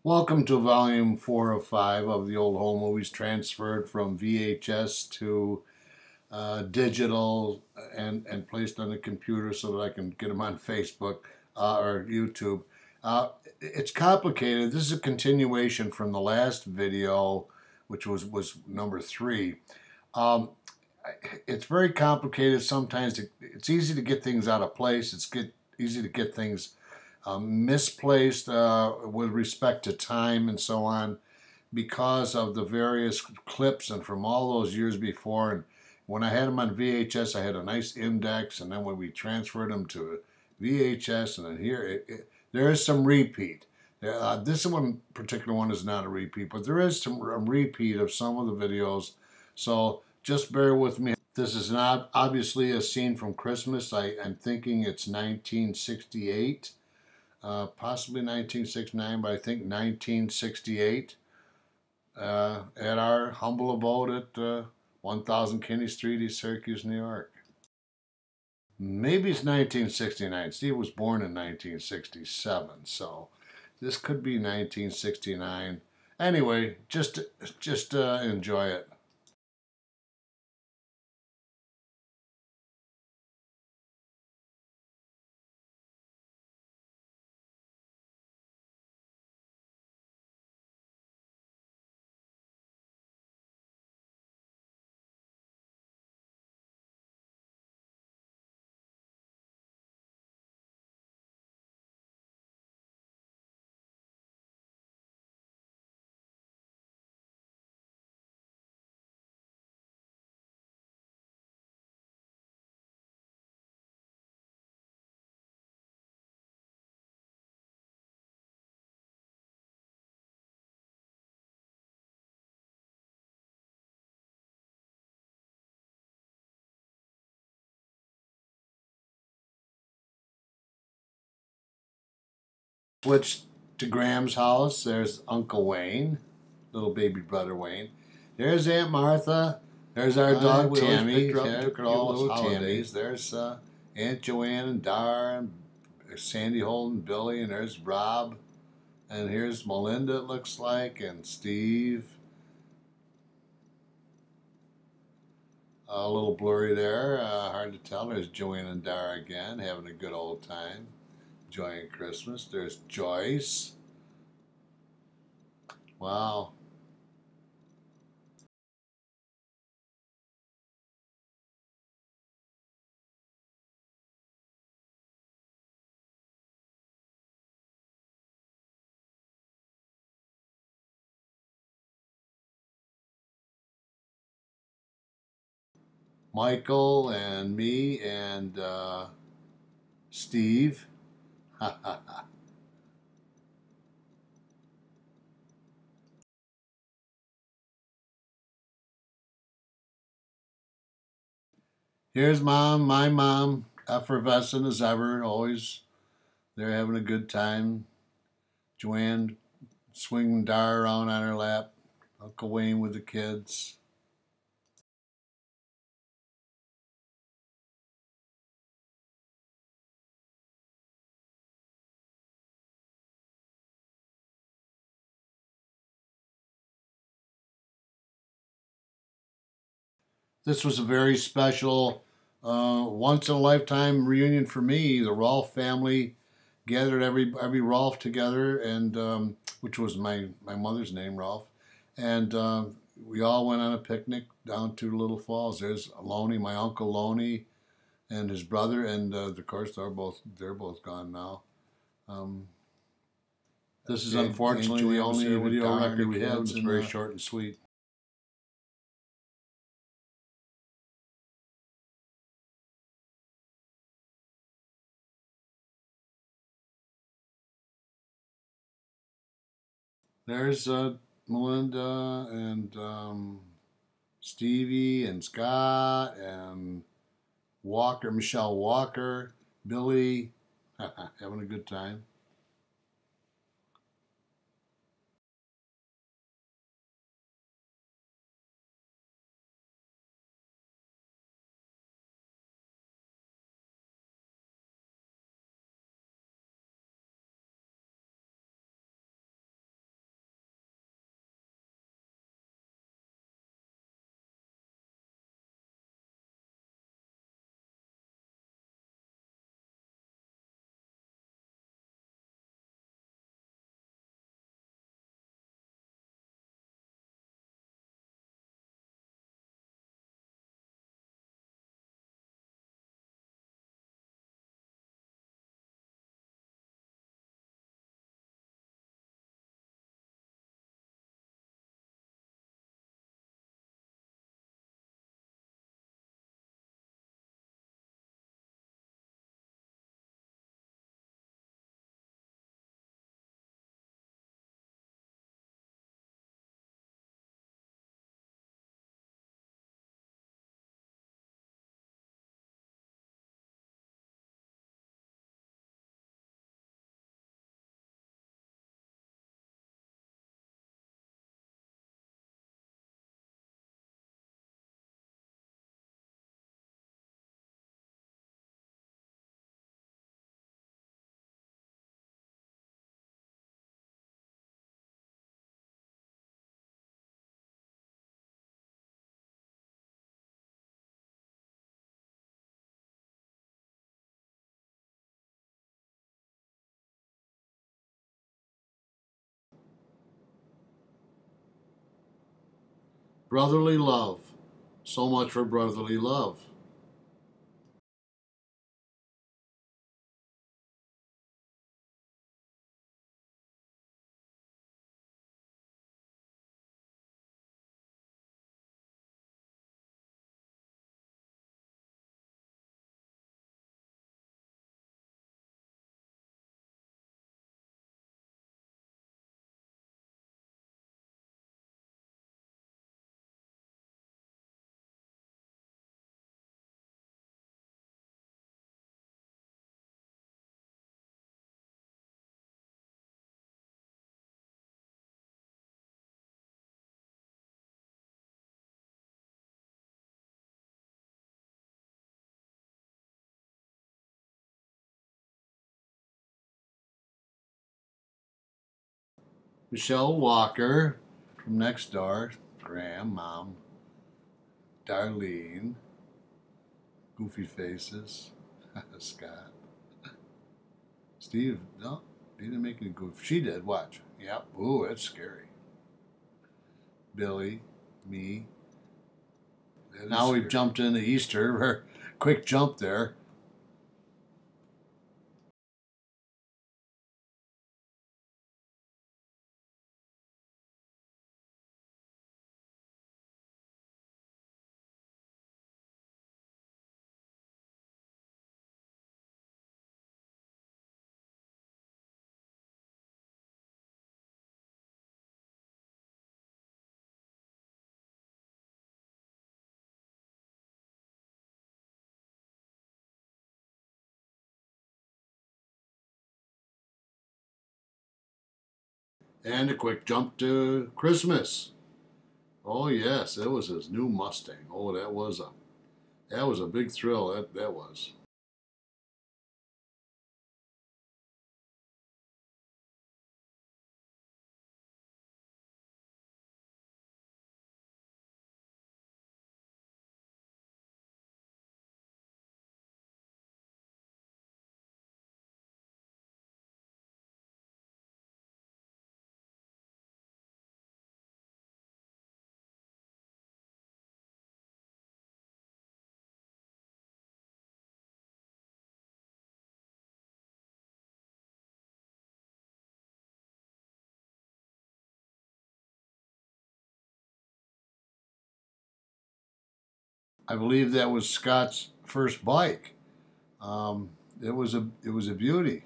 Welcome to volume 4 of 5 of the old home movies transferred from VHS to digital and placed on the computer so that I can get them on Facebook or YouTube. It's complicated. This is a continuation from the last video, which was number 3. It's very complicated. Sometimes it's easy to get things out of place. Easy to get things misplaced with respect to time and so on because of the various clips and from all those years before. And when I had them on VHS, I had a nice index, and then when we transferred them to VHS, and then here, there is some repeat. This one particular one is not a repeat, but there is some repeat of some of the videos, so just bear with me. This is not obviously a scene from Christmas. I'm thinking it's 1968. Possibly 1969, but I think 1968, at our humble abode at 1000 Kinne Street, East Syracuse, New York. Maybe it's 1969. Steve was born in 1967, so this could be 1969. Anyway, just enjoy it. Switch to Graham's house. There's Uncle Wayne, little baby brother Wayne. There's Aunt Martha. There's our dog Tammy. Took her all little Tammys. There's Aunt Joanne and Dar, and there's Sandy Holden, Billy, and there's Rob. And here's Melinda, it looks like, and Steve. A little blurry there, hard to tell. There's Joanne and Dar again, having a good old time, enjoying Christmas. There's Joyce. Wow. Michael and me and Steve. Here's Mom, my mom, effervescent as ever, always there having a good time. Joanne swinging Dar around on her lap. Uncle Wayne with the kids. This was a very special, once in a lifetime reunion for me. The Rolfe family gathered every Rolfe together, and which was my mother's name, Rolfe, and we all went on a picnic down to Little Falls. There's Loney, my uncle Loney, and his brother, and of course they're both gone now. This is unfortunately the only video record we have. It's very short and sweet. There's Melinda and Stevie and Scott and Walker, Michelle Walker, Billy, having a good time. Brotherly love. So much for brotherly love. Michelle Walker from next door. Graham, Mom, Darlene, Goofy Faces, Scott, Steve. No, he didn't make any goof. She did. Watch. Yep. Ooh, that's scary. Billy, me. Now we've jumped into Easter. Quick jump there. And a quick jump to Christmas. Oh yes, it was his new Mustang. Oh, that was a big thrill. That was. I believe that was Scott's first bike. It was a beauty.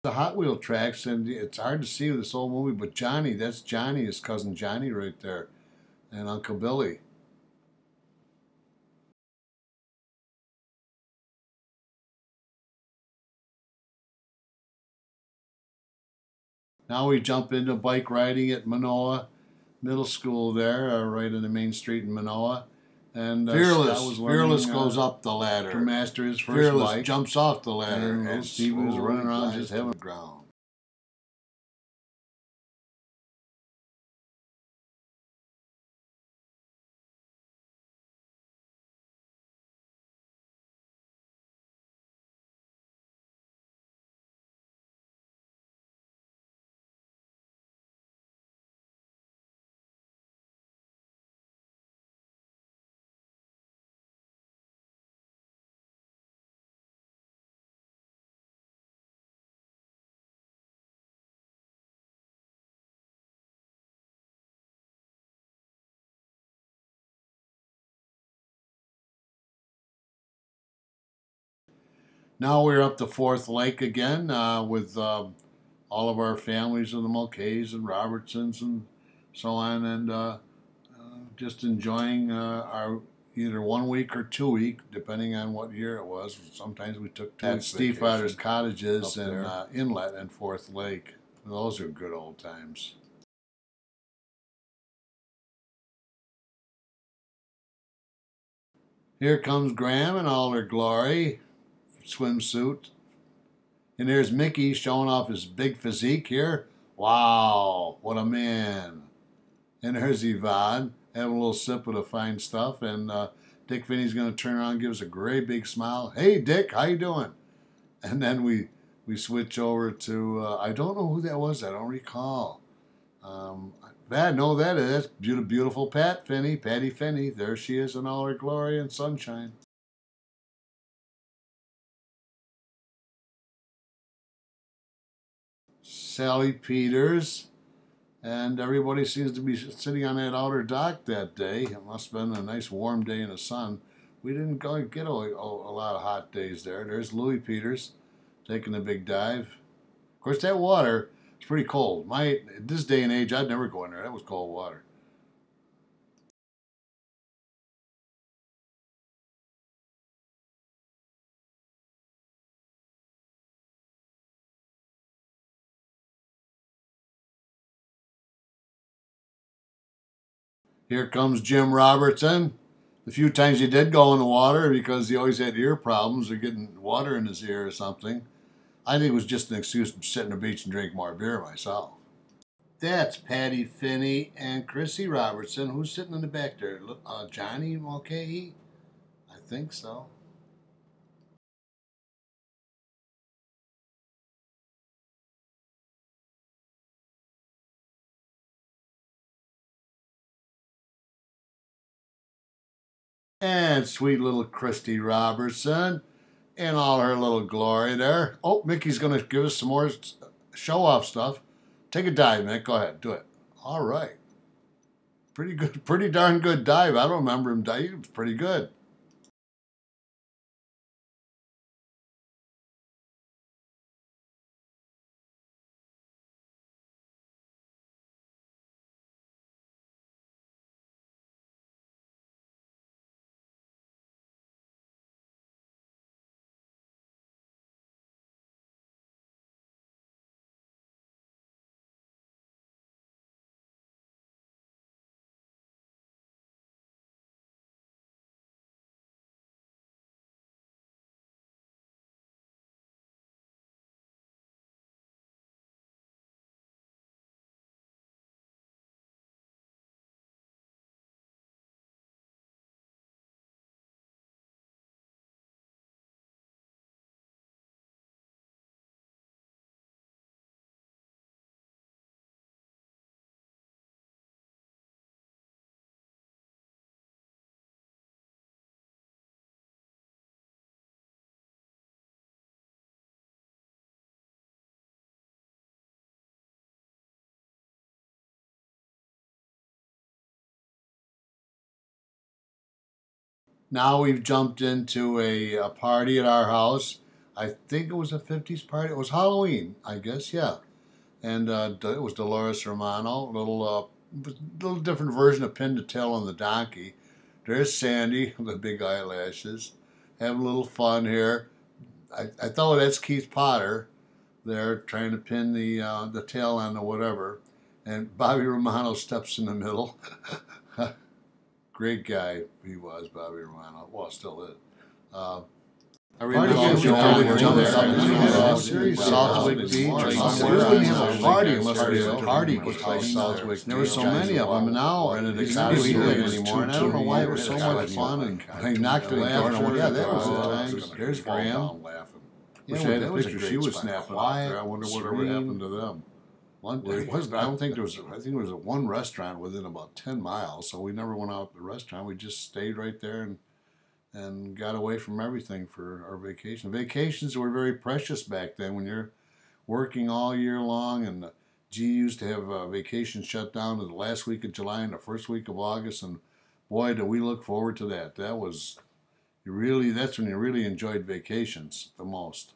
The Hot Wheel tracks, and it's hard to see this whole movie, but Johnny, that's Johnny, his cousin Johnny right there, and Uncle Billy. Now we jump into bike riding at Minoa Middle School there, right on the main street in Minoa. And Fearless goes up the ladder to master his first bike. Jumps off the ladder, and Steve was running around just having the ground. Now we're up to Fourth Lake again with all of our families of the Mulcays and Robertsons and so on, and just enjoying our either 1 week or 2 week, depending on what year it was. Sometimes we took 2 weeks. At Stiefvaters cottages and Inlet and Fourth Lake. Those are good old times. Here comes Graham in all her glory, swimsuit. And there's Mickey showing off his big physique here. Wow, what a man. And there's Yvonne having a little sip of the fine stuff. And Dick Finney's going to turn around and give us a great big smile. Hey, Dick, how you doing? And then we switch over to, I don't know who that was. I don't recall. That's beautiful Patty Finney. There she is in all her glory and sunshine. Sally Peters, and everybody seems to be sitting on that outer dock that day. It must have been a nice warm day in the sun. We didn't get a lot of hot days there. There's Louis Peters taking a big dive. Of course, that water is pretty cold. At this day and age, I'd never go in there. That was cold water. Here comes Jim Robertson. The few times he did go in the water because he always had ear problems or getting water in his ear or something. I think it was just an excuse to sit on the beach and drink more beer myself. That's Patty Finney and Chrissy Robertson. Who's sitting in the back there? Johnny Mulcahy? I think so. And sweet little Christy Robertson in all her little glory there. Oh, Mickey's going to give us some more show-off stuff. Take a dive, Mick. Go ahead. Do it. All right. Pretty good. Pretty darn good dive. I don't remember him diving. It was pretty good. Now we've jumped into a party at our house. I think it was a 50s party. It was Halloween, I guess, yeah. And it was Dolores Romano, little different version of Pin to Tail on the donkey. There's Sandy, the big eyelashes, having a little fun here. I thought that's Keith Potter there trying to pin the tail on the whatever. And Bobby Romano steps in the middle. Great guy he was, Bobby Romano. Well, still is. I remember Southwick Beach or somewhere. We wouldn't have a party unless there was a party called Southwick. There were so many of them, and now it's not anymore. And I don't know why it was so much fun. And I knocked it out. Yeah, that was the time. There's Graham. Wish I had a picture. She was snapping out there. I wonder whatever happened to them. I don't think there was. I think there was one restaurant within about 10 miles. So we never went out to the restaurant. We just stayed right there and got away from everything for our vacation. Vacations were very precious back then when you're working all year long, and G used to have vacation shut down in the last week of July and the first week of August, and boy, did we look forward to that. That's when you really enjoyed vacations the most.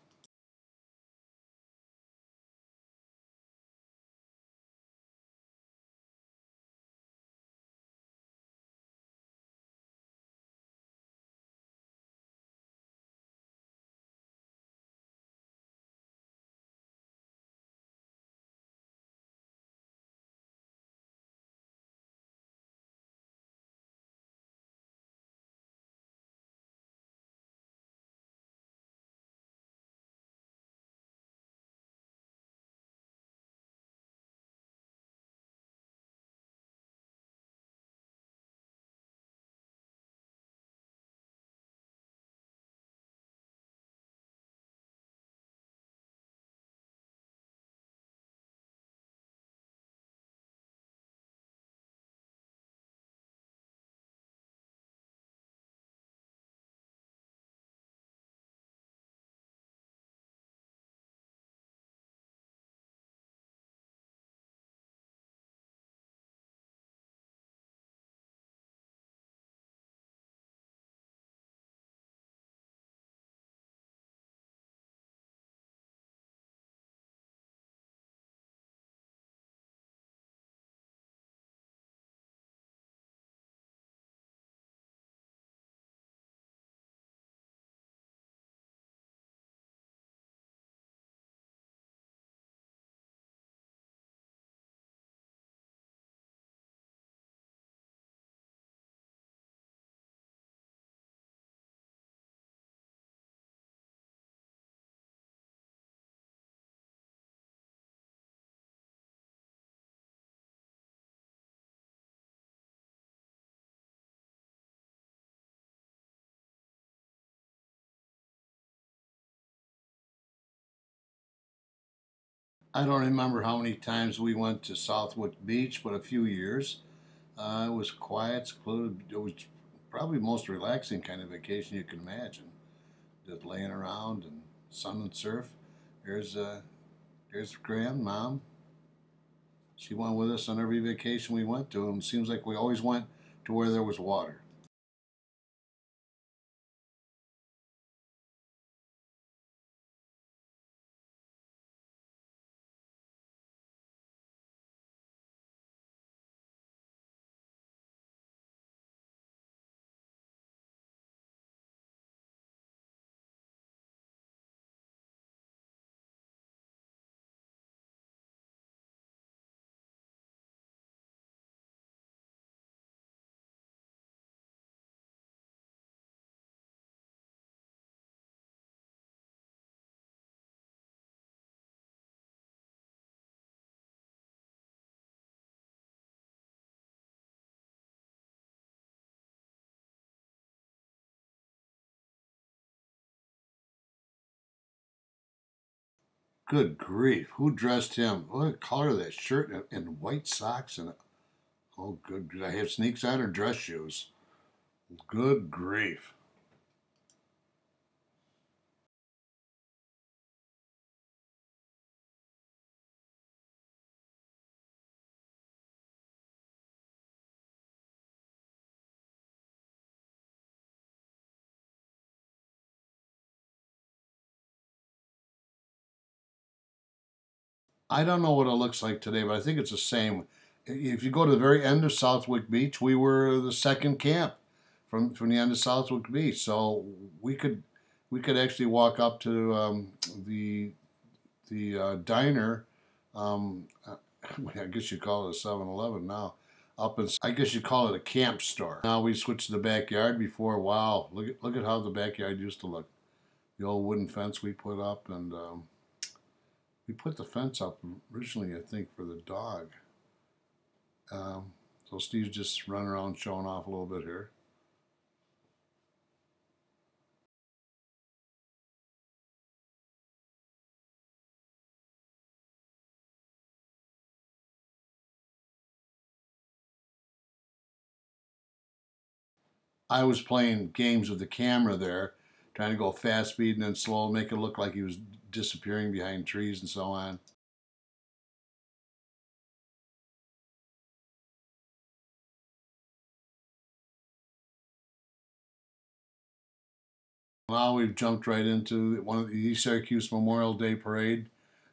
I don't remember how many times we went to Southwick Beach, but a few years. It was quiet, secluded. It was probably the most relaxing kind of vacation you can imagine. Just laying around and sun and surf. There's there's grandmom. She went with us on every vacation we went to, and it seems like we always went to where there was water. Good grief! Who dressed him? What color of that shirt and white socks and oh, good. Did I have sneaks on or dress shoes? Good grief! I don't know what it looks like today, but I think it's the same. If you go to the very end of Southwick Beach, we were the second camp from the end of Southwick Beach, so we could we could actually walk up to the diner. I guess you call it a 7-Eleven now. Up in, I guess you call it a camp store. Now we switched to the backyard. Before, wow, look at how the backyard used to look. The old wooden fence we put up, and we put the fence up originally, I think, for the dog. So Steve's just running around showing off a little bit here. I was playing games with the camera there, trying to go fast speed and then slow, make it look like he was disappearing behind trees and so on. Now we've jumped right into one of the Syracuse Memorial Day Parade,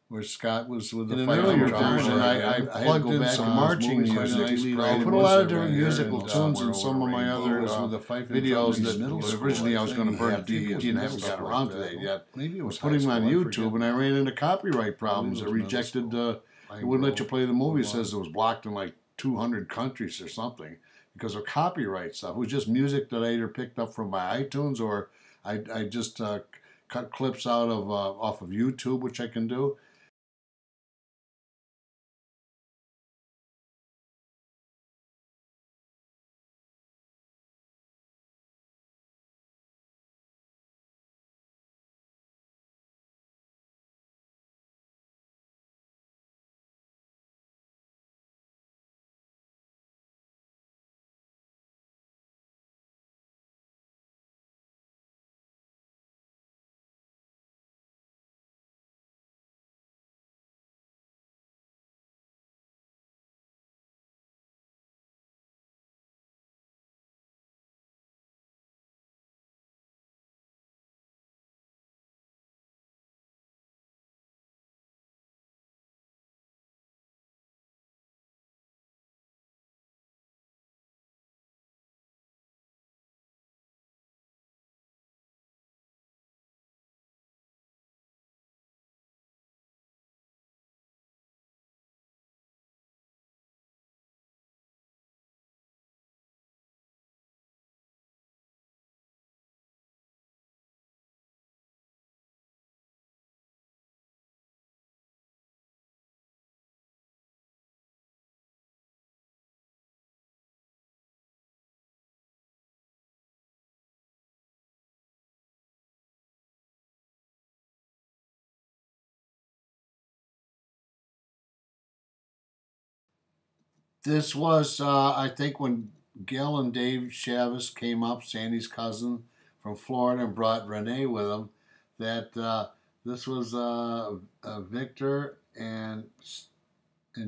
where Scott was with the In an Fife earlier drummers, version, and I plugged in back some on marching movies, music. nice I parade put a lot of was different there, musical and, tunes in where some of my Rainbow other was with the Fife videos drummers that middle school, originally I I was going to think. burn Yeah, to I think it was DVD and middle haven't got school around like to that. that yet. Maybe it I was was putting them high on school, I YouTube, forget and I now. ran into copyright problems. it It was middle rejected. school. It wouldn't let you play the movie. It Woodland. says it was blocked in like 200 countries or something because of copyright stuff. It was just music that I either picked up from my iTunes or I just cut clips out of off of YouTube, which I can do. This was, I think, when Gail and Dave Chavis came up, Sandy's cousin from Florida, and brought Renee with them. That this was Victor and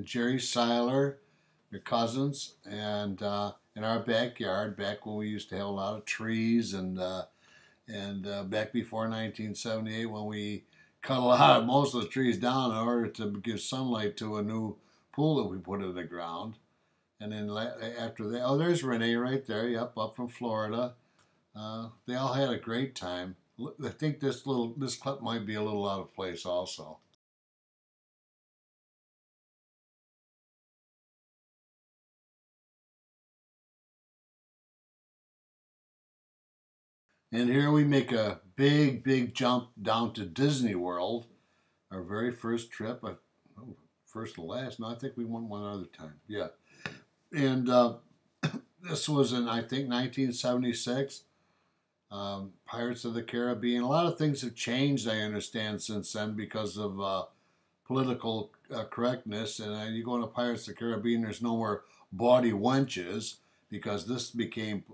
Jerry Seiler, their cousins, and in our backyard, back when we used to have a lot of trees, and back before 1978, when we cut most of the trees down in order to give sunlight to a new pool that we put in the ground. And then after that, oh, there's Renee right there. Yep, up from Florida. They all had a great time. I think this clip might be a little out of place also. And here we make a big, big jump down to Disney World, our very first trip. First and last. No, I think we went one other time. Yeah. And this was in, I think, 1976. Pirates of the Caribbean. A lot of things have changed, I understand, since then because of political correctness. And you go into Pirates of the Caribbean, there's no more bawdy wenches because this became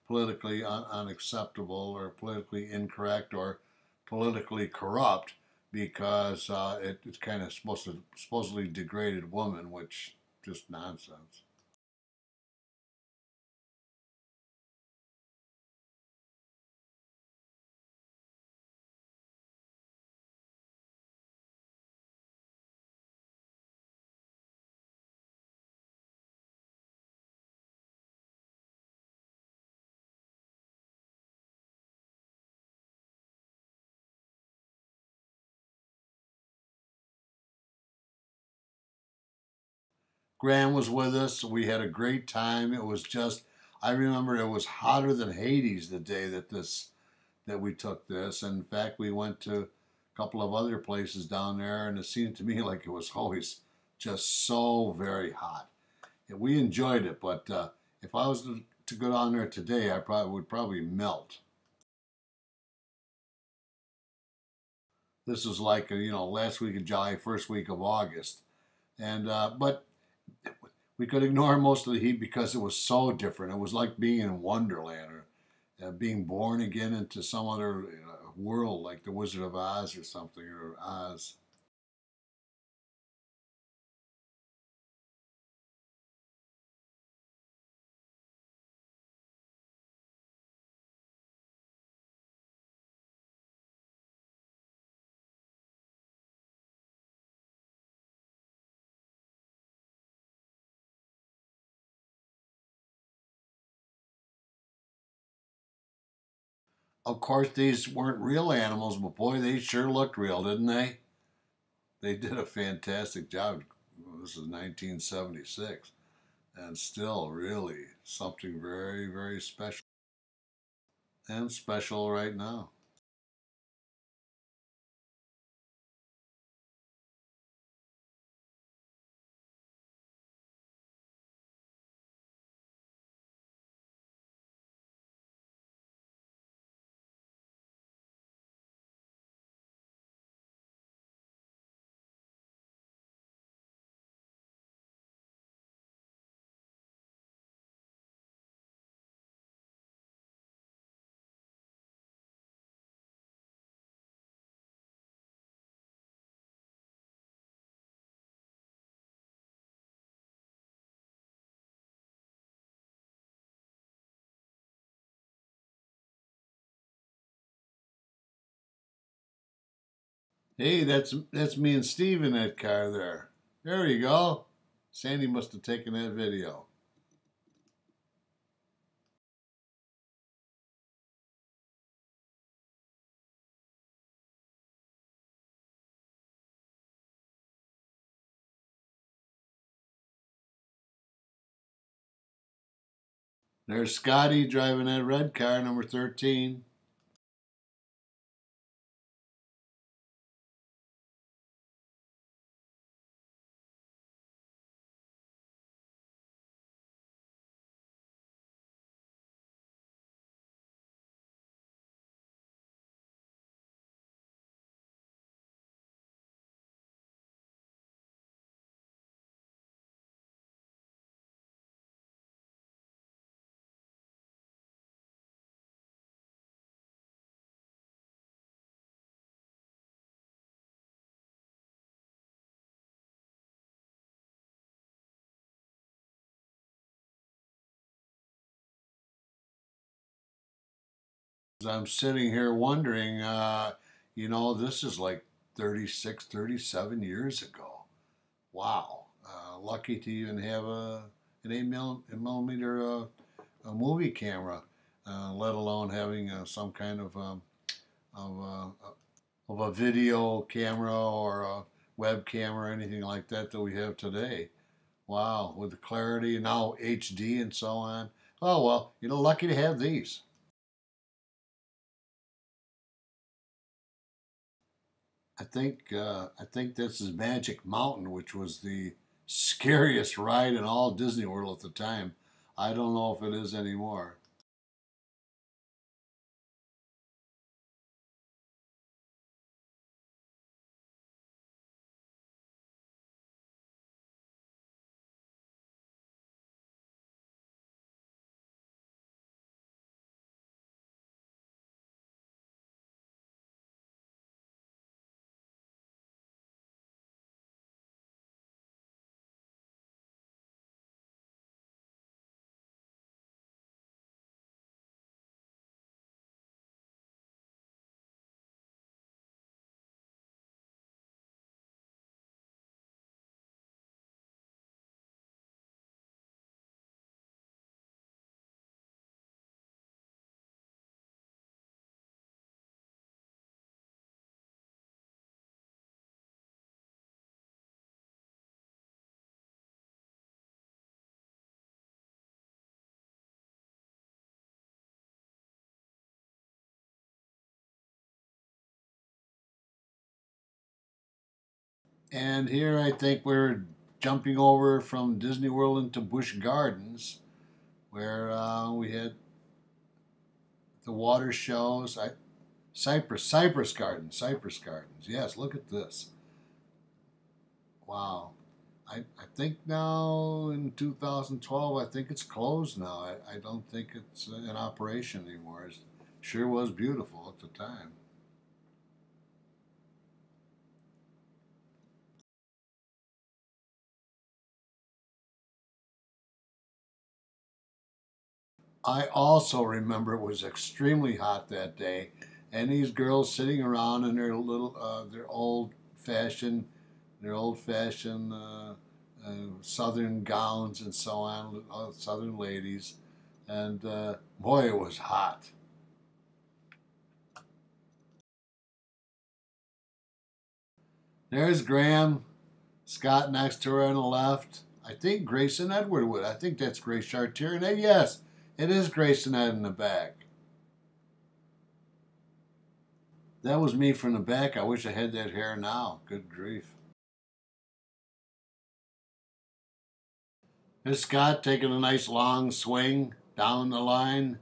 politically unacceptable or politically incorrect or politically corrupt because it's kind of supposedly degraded women, which just nonsense. Graham was with us. We had a great time. It was just, I remember it was hotter than Hades the day that we took this. And in fact, we went to a couple of other places down there, and it seemed to me like it was always just so very hot. And we enjoyed it, but if I was to go down there today, I probably would probably melt. This was like last week of July, first week of August, and but we could ignore most of the heat because it was so different. It was like being in Wonderland or being born again into some other world, like the Wizard of Oz or something, or Oz. Of course, these weren't real animals, but boy, they sure looked real, didn't they? They did a fantastic job. This is 1976, and still really something very, very special. And special right now. Hey, that's me and Steve in that car there. There you go. Sandy must have taken that video. There's Scotty driving that red car, number 13. I'm sitting here wondering, this is like 36, 37 years ago. Wow. Lucky to even have an 8 millimeter a movie camera, let alone having some kind of, of a video camera or a webcam or anything like that we have today. Wow, with the clarity and now HD and so on. Oh well, lucky to have these. I think this is Magic Mountain, which was the scariest ride in all Disney World at the time. I don't know if it is anymore. And here I think we're jumping over from Disney World into Busch Gardens, where we had the water shows. Cyprus Gardens. Yes, look at this. Wow. I think now in 2012, I think it's closed now. I don't think it's in operation anymore. It sure was beautiful at the time. I also remember it was extremely hot that day, and these girls sitting around in their their old fashioned southern gowns and so on, southern ladies, and boy, it was hot. There's Graham, Scott next to her on the left. I think Grace and Edward would. I think that's Grace Chartier, and yes, it is Grace and Ed in the back. That was me from the back. I wish I had that hair now. Good grief. There's Scott taking a nice long swing down the line.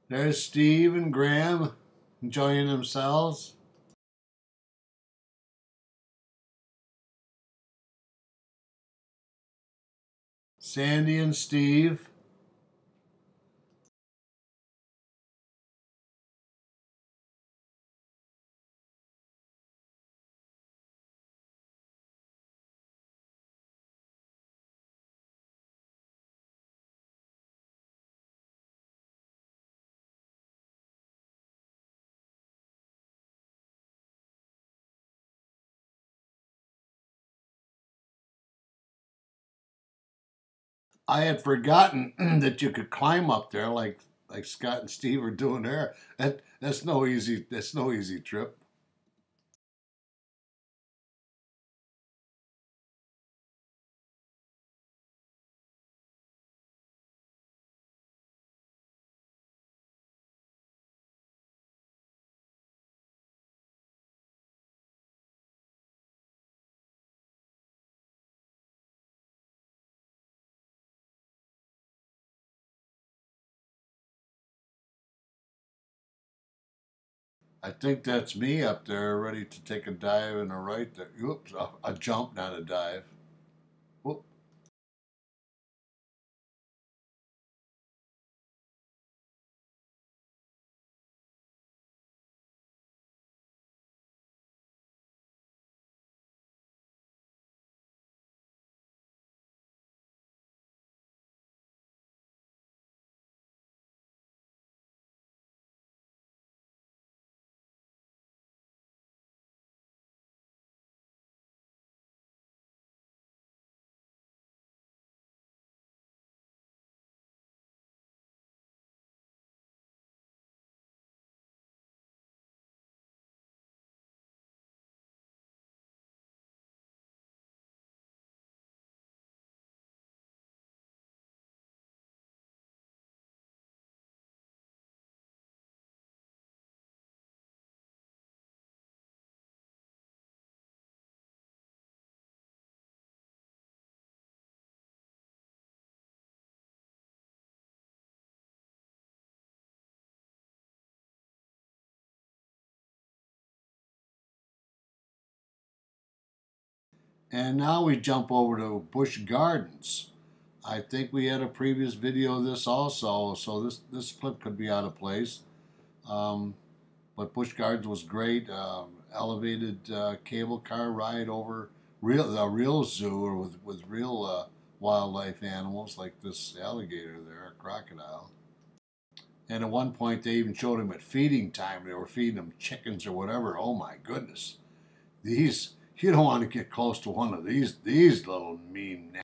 There's Steve and Graham enjoying themselves. Sandy and Steve. I had forgotten that you could climb up there like Scott and Steve are doing there. That's no easy trip. I think that's me up there ready to take a dive and a right there. Oops, a jump, not a dive. Whoop. And now we jump over to Busch Gardens. I think we had a previous video of this also, so this clip could be out of place. But Busch Gardens was great. Elevated cable car ride over a real zoo, or with real wildlife animals like this alligator there, a crocodile. And at one point, they even showed him at feeding time. They were feeding him chickens or whatever. Oh my goodness, these you don't want to get close to one of these little mean.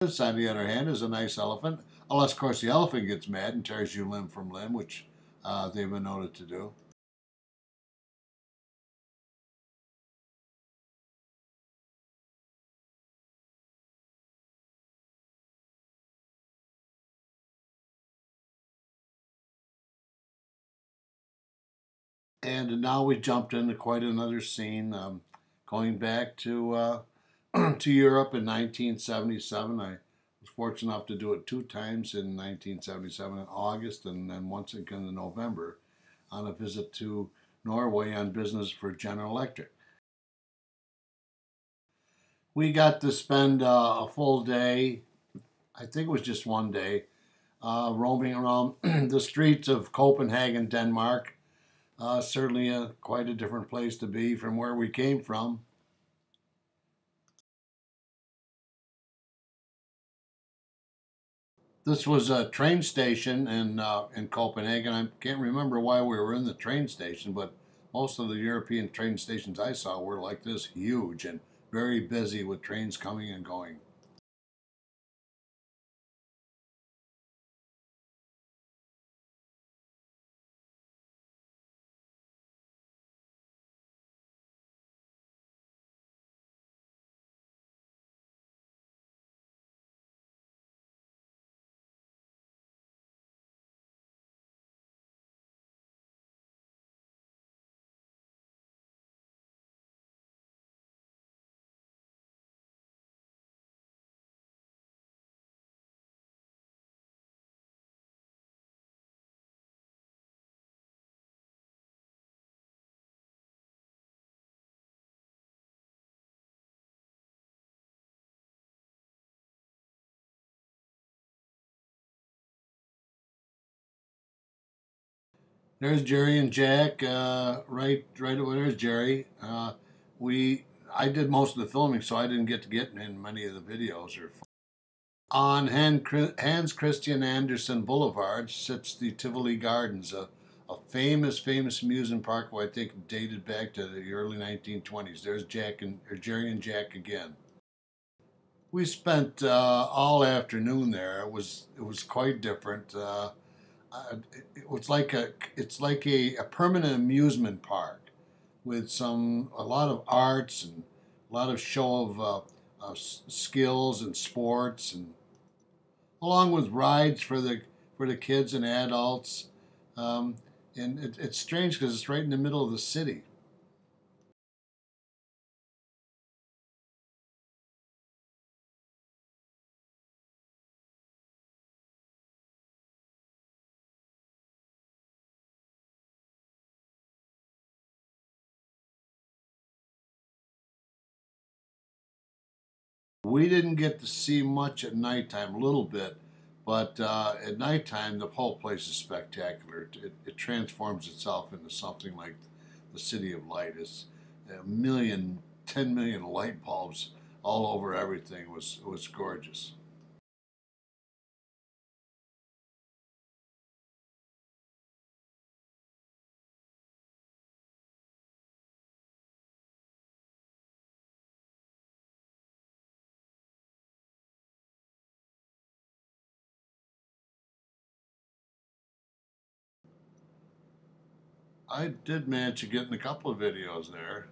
This, on the other hand, is a nice elephant, unless of course the elephant gets mad and tears you limb from limb, which they've been noted to do. And now we jumped into quite another scene, going back to to Europe in 1977. I was fortunate enough to do it two times in 1977 in August and then once again in November on a visit to Norway on business for General Electric. We got to spend a full day, I think it was just one day, roaming around the streets of Copenhagen, Denmark. Certainly quite a different place to be from where we came from. This was a train station in Copenhagen. I can't remember why we were in the train station, but most of the European train stations I saw were like this, huge and very busy with trains coming and going. There's Jerry and Jack. Right over there's Jerry. We I did most of the filming, so I didn't get to get in many of the videos. On Hans Christian Andersen Boulevard sits the Tivoli Gardens, a famous amusement park where I think dated back to the early 1920s. There's Jerry and Jack again. We spent all afternoon there. It was quite different. It was like a permanent amusement park with a lot of arts and a lot of show of skills and sports, and along with rides for the kids and adults. Um, and it's strange because it's right in the middle of the city. We didn't get to see much at nighttime, a little bit, but at nighttime the whole place is spectacular. It transforms itself into something like the City of Light. It's a million, 10 million light bulbs all over everything. It was gorgeous. I did manage to get in a couple of videos there.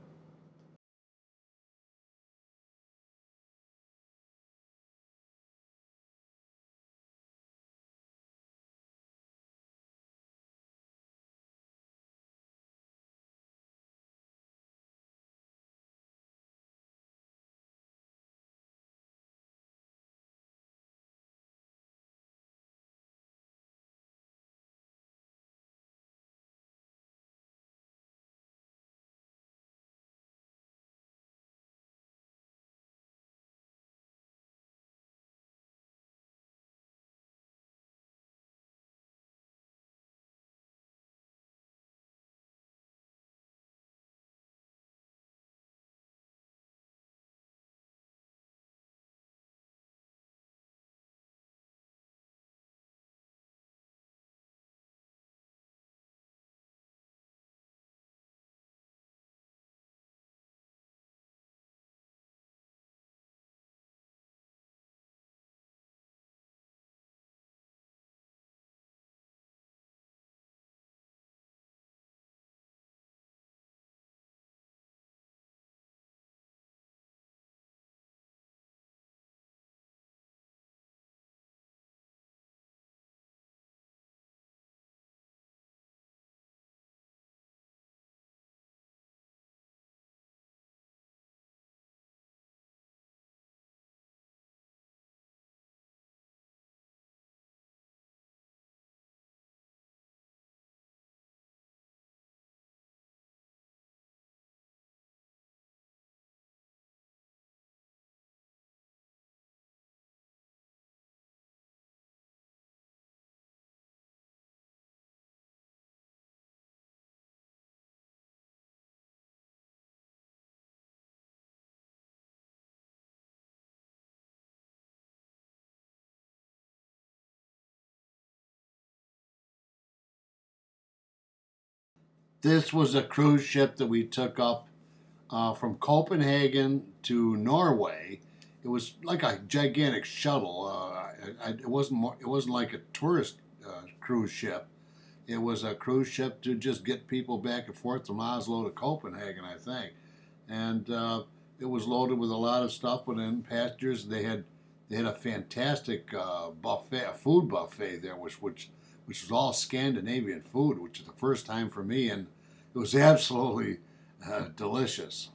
This was a cruise ship that we took up from Copenhagen to Norway. It was like a gigantic shuttle. It wasn't like a tourist cruise ship. It was a cruise ship to just get people back and forth from Oslo to Copenhagen, I think. And it was loaded with a lot of stuff. But in passengers, they had a fantastic buffet, a food buffet there, which was all Scandinavian food, which is the first time for me, and it was absolutely delicious.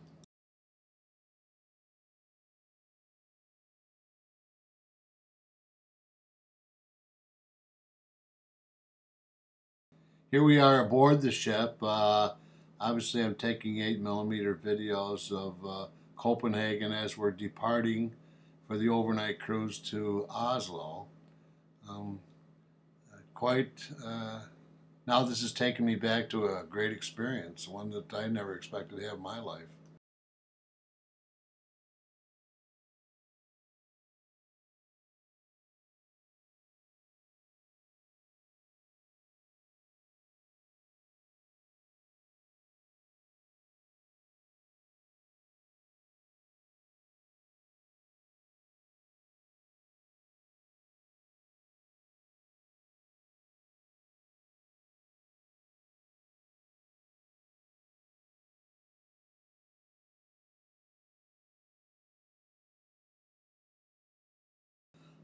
Here we are aboard the ship. Obviously, I'm taking 8mm videos of Copenhagen as we're departing for the overnight cruise to Oslo. Um, quite Now this has taken me back to a great experience, one that I never expected to have in my life.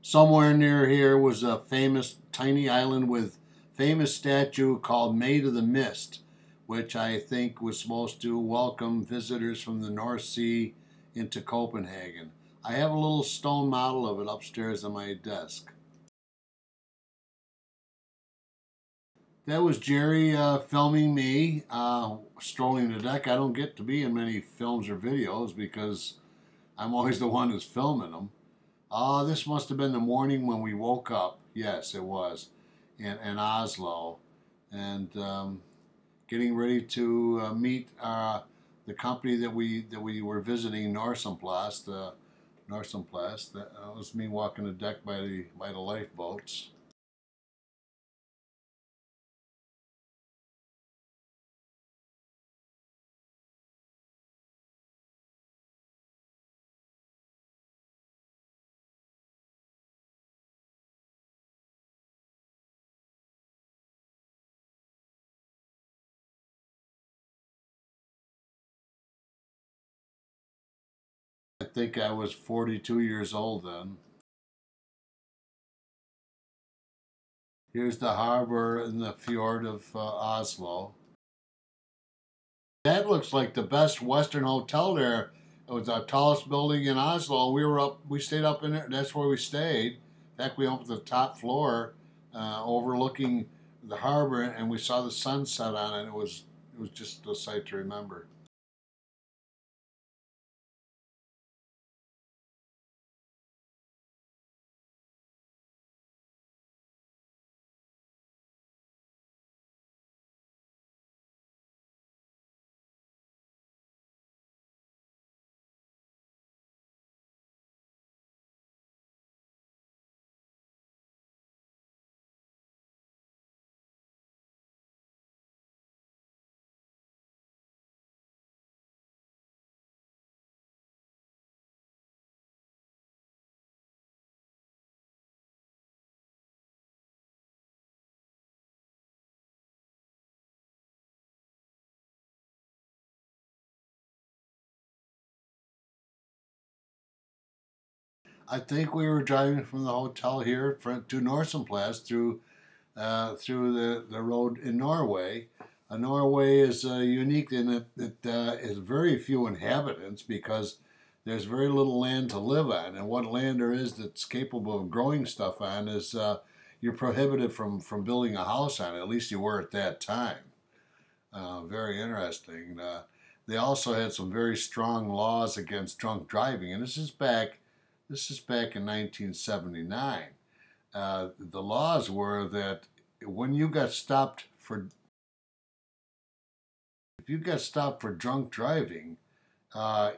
Somewhere near here was a famous tiny island with famous statue called Maid of the Mist, which I think was supposed to welcome visitors from the North Sea into Copenhagen. I have a little stone model of it upstairs on my desk. That was Jerry filming me strolling the deck. I don't get to be in many films or videos because I'm always the one who's filming them. This must have been the morning when we woke up. Yes, it was in Oslo, and getting ready to meet the company that we were visiting, Norsenplast. Norsenplast. That was me walking the deck by the lifeboats. I think I was 42 years old then. Here's the harbor in the fjord of Oslo. That looks like the best Western hotel there. It was the tallest building in Oslo. We stayed up in there. That's where we stayed. In fact, we went up to the top floor, overlooking the harbor, and we saw the sunset on it. It was just a sight to remember. I think we were driving from the hotel here to Norsenplass through the road in Norway. Norway is unique in that it is very few inhabitants because there's very little land to live on, and what land there is that's capable of growing stuff on is you're prohibited from building a house on it. At least you were at that time. Very interesting. They also had some very strong laws against drunk driving, and this is back in 1979. The laws were that when you got stopped for if you got stopped for drunk driving,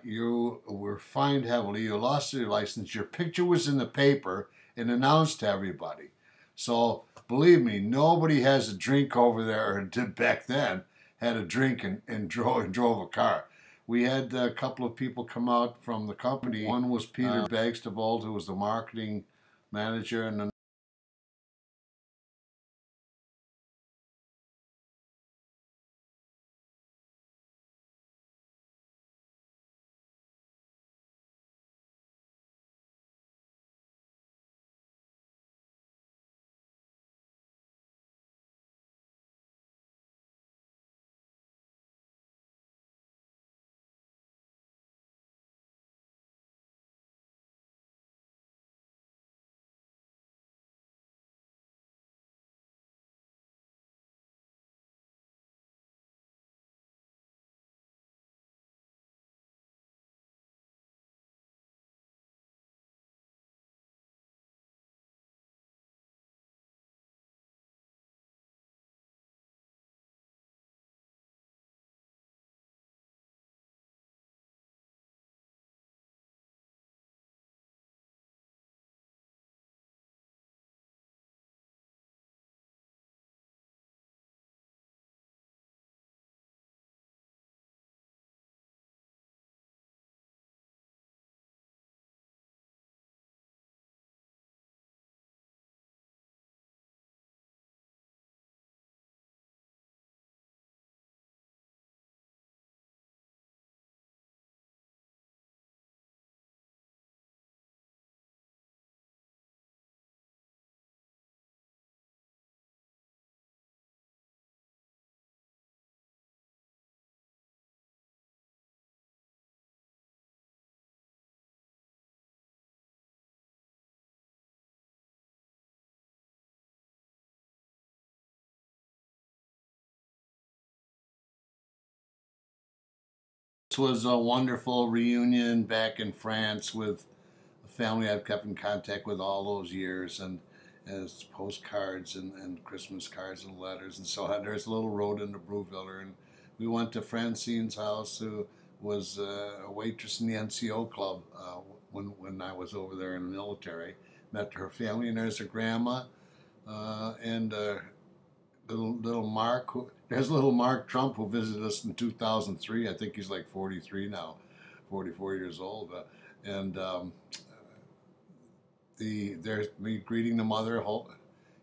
you were fined heavily. You lost your license. Your picture was in the paper and announced to everybody. So believe me, nobody has a drink over there or did back then. had a drink and drove a car. We had a couple of people come out from the company. One was Peter Bagstavold, who was the marketing manager, and this was a wonderful reunion back in France with a family I've kept in contact with all those years, and as postcards and Christmas cards and letters and so on. There's a little road into Brouviler, and we went to Francine's house, who was a waitress in the NCO club when I was over there in the military. Met her family, and there's a grandma and little Mark. There's little Mark Trump, who visited us in 2003. I think he's like 43 now, 44 years old, and there's me greeting the mother,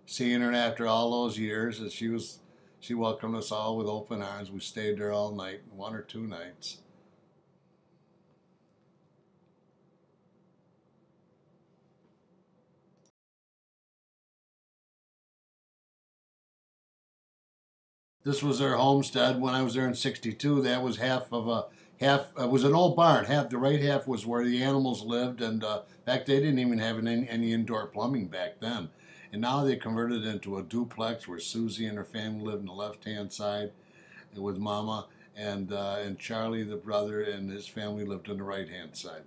seeing her after all those years, as she welcomed us all with open arms. We stayed there all night, 1 or 2 nights. This was their homestead. When I was there in '62, that was half of a half. It was an old barn. Half the right half was where the animals lived, and back they didn't even have any indoor plumbing back then. And now they converted it into a duplex where Susie and her family lived on the left-hand side with Mama, and Charlie, the brother, and his family lived on the right-hand side.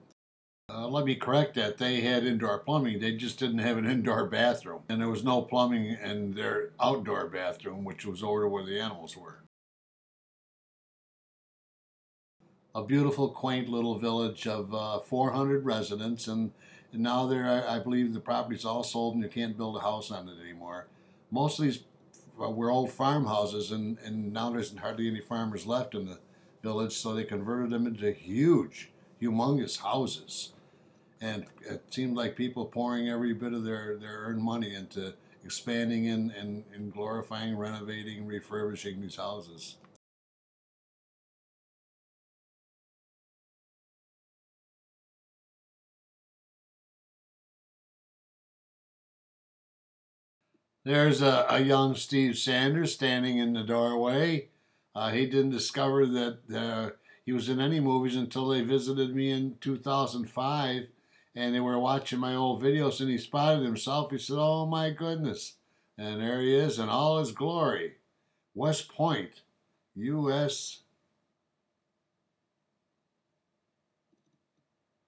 Let me correct that. They had indoor plumbing. They just didn't have an indoor bathroom. And there was no plumbing in their outdoor bathroom, which was over where the animals were. A beautiful, quaint little village of 400 residents. And now I believe the property's all sold and you can't build a house on it anymore. Most of these were old farmhouses, and now there's hardly any farmers left in the village, so they converted them into huge, humongous houses. And it seemed like people pouring every bit of their earned money into expanding and glorifying, renovating, refurbishing these houses. There's a young Steve Sanders standing in the doorway. He didn't discover that he was in any movies until they visited me in 2005, and they were watching my old videos, and he spotted himself. He said, "Oh my goodness." And there he is in all his glory. West Point, U.S.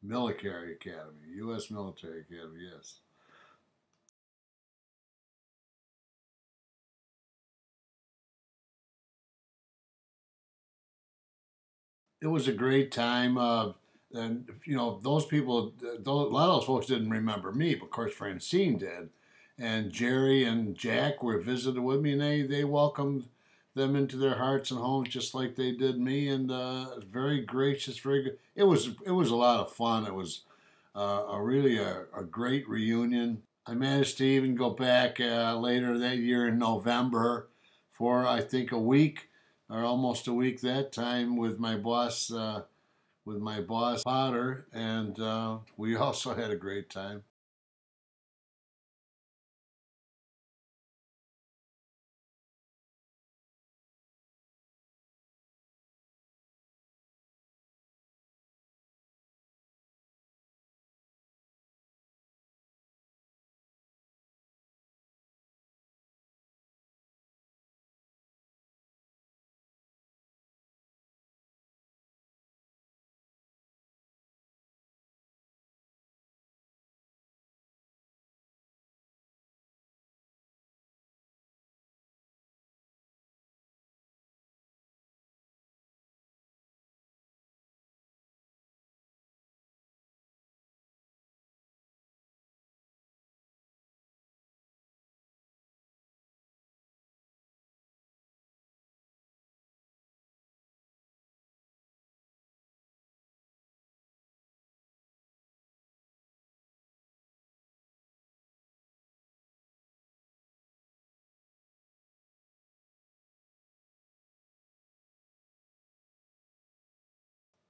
Military Academy. U.S. Military Academy, yes. It was a great time. And those people, a lot of those folks didn't remember me, but of course Francine did. And Jerry and Jack were visited with me, and they welcomed them into their hearts and homes just like they did me, and very gracious, very good. It was a lot of fun. It was a really a great reunion. I managed to even go back later that year in November for I think a week or almost a week that time with my boss. With my boss Potter, and we also had a great time.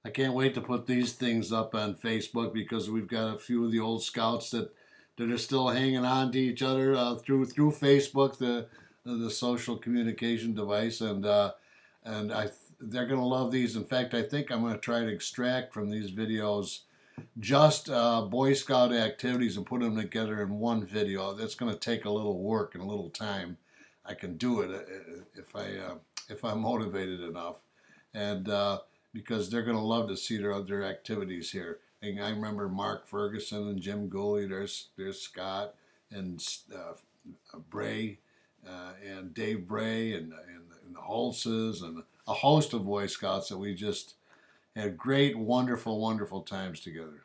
I can't wait to put these things up on Facebook because we've got a few of the old scouts that are still hanging on to each other through Facebook, the social communication device, and they're gonna love these. In fact, I think I'm gonna try to extract from these videos just Boy Scout activities and put them together in one video. That's gonna take a little work and a little time. I can do it if I'm motivated enough, and because they're going to love to see their other activities here. And I remember Mark Ferguson and Jim Gooley. There's Scott and Bray and Dave Bray and the Holses and a host of Boy Scouts that we just had great, wonderful, wonderful times together.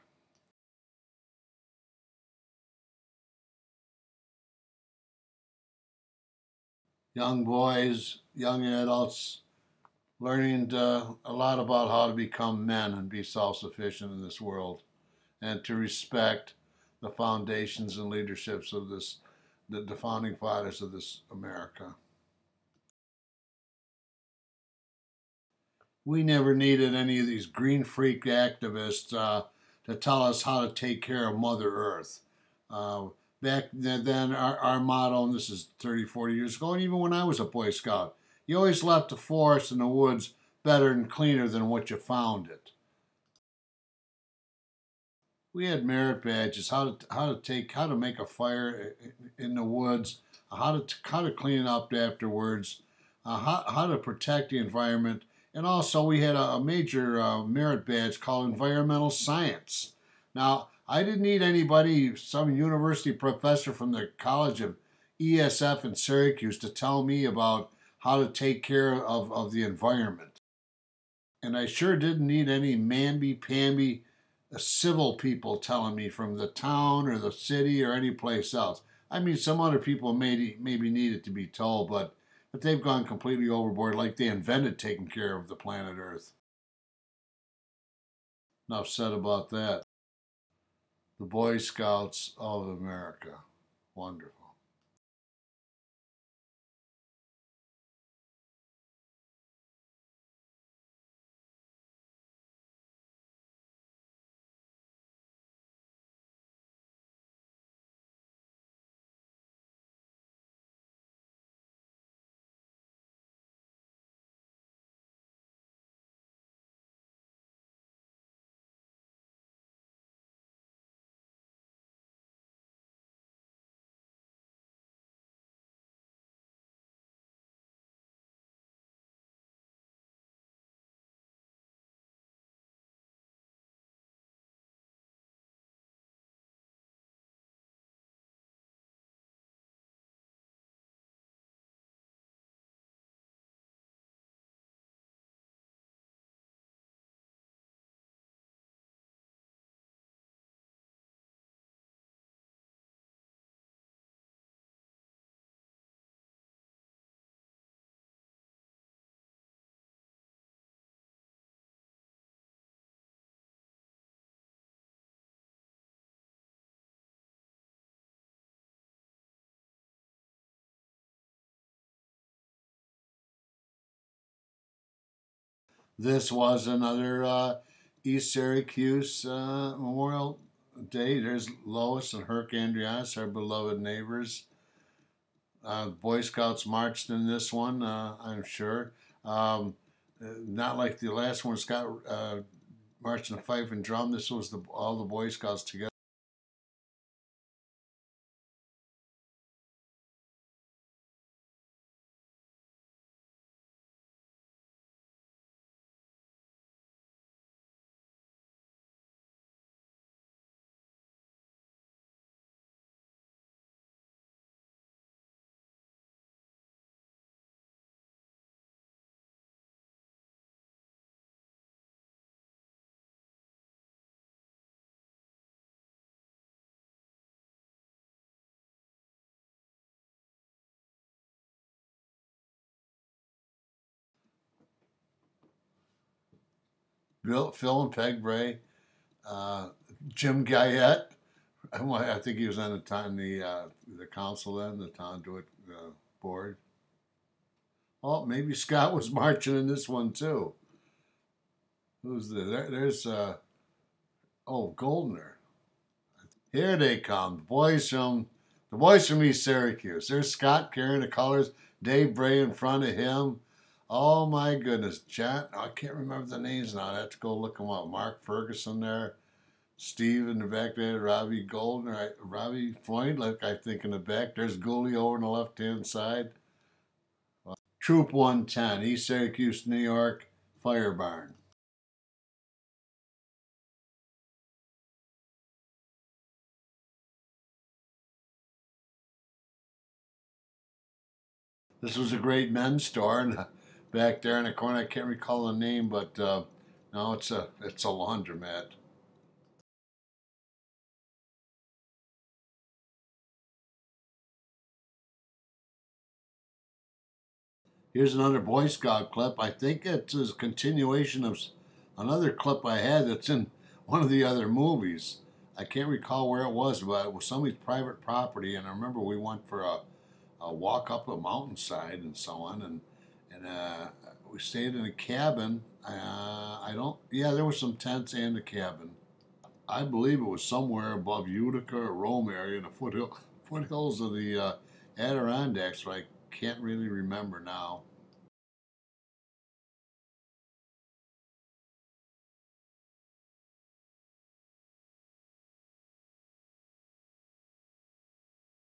Young boys, young adults, learning a lot about how to become men and be self-sufficient in this world, and to respect the foundations and leaderships of the founding fathers of this America. We never needed any of these green freak activists to tell us how to take care of Mother Earth. Uh, Back then, our motto, and this is 30, 40 years ago, and even when I was a Boy Scout, you always left the forest and the woods better and cleaner than what you found it. We had merit badges, how to make a fire in the woods, how to clean it up afterwards, how to protect the environment, and also we had a major merit badge called environmental science. Now I didn't need anybody, some university professor from the College of ESF in Syracuse, to tell me about how to take care of the environment. And I sure didn't need any mamby-pamby civil people telling me from the town or the city or any place else. I mean, some other people maybe needed to be told, but they've gone completely overboard, like they invented taking care of the planet Earth. Enough said about that. The Boy Scouts of America. Wonderful. This was another East Syracuse Memorial Day. There's Lois and Herc Andreas, our beloved neighbors. Boy Scouts marched in this one, I'm sure. Not like the last one, Scott marched in Fife and drum. This was all the Boy Scouts together. Phil and Peg Bray, Jim Guyette. I think he was on the council then, the conduit board. Oh, maybe Scott was marching in this one too. Who's there's Goldner. Here they come, the boys from East Syracuse. There's Scott carrying the colors, Dave Bray in front of him. Oh my goodness, John, I can't remember the names now. I have to go look them up. Mark Ferguson there, Steve in the back there, Robbie Goldner, Robbie Floyd, like I think in the back. There's Gooley over on the left hand side. Troop 110, East Syracuse, New York, Fire Barn. This was a great men's store, and back there in the corner, I can't recall the name, but no, it's a laundromat. Here's another Boy Scout clip. I think it's a continuation of another clip I had that's in one of the other movies. I can't recall where it was, but it was somebody's private property, and I remember we went for a walk up a mountainside and so on, and we stayed in a cabin. I don't. Yeah, there were some tents and a cabin. I believe it was somewhere above Utica or Rome area in the foothills of the Adirondacks, but I can't really remember now.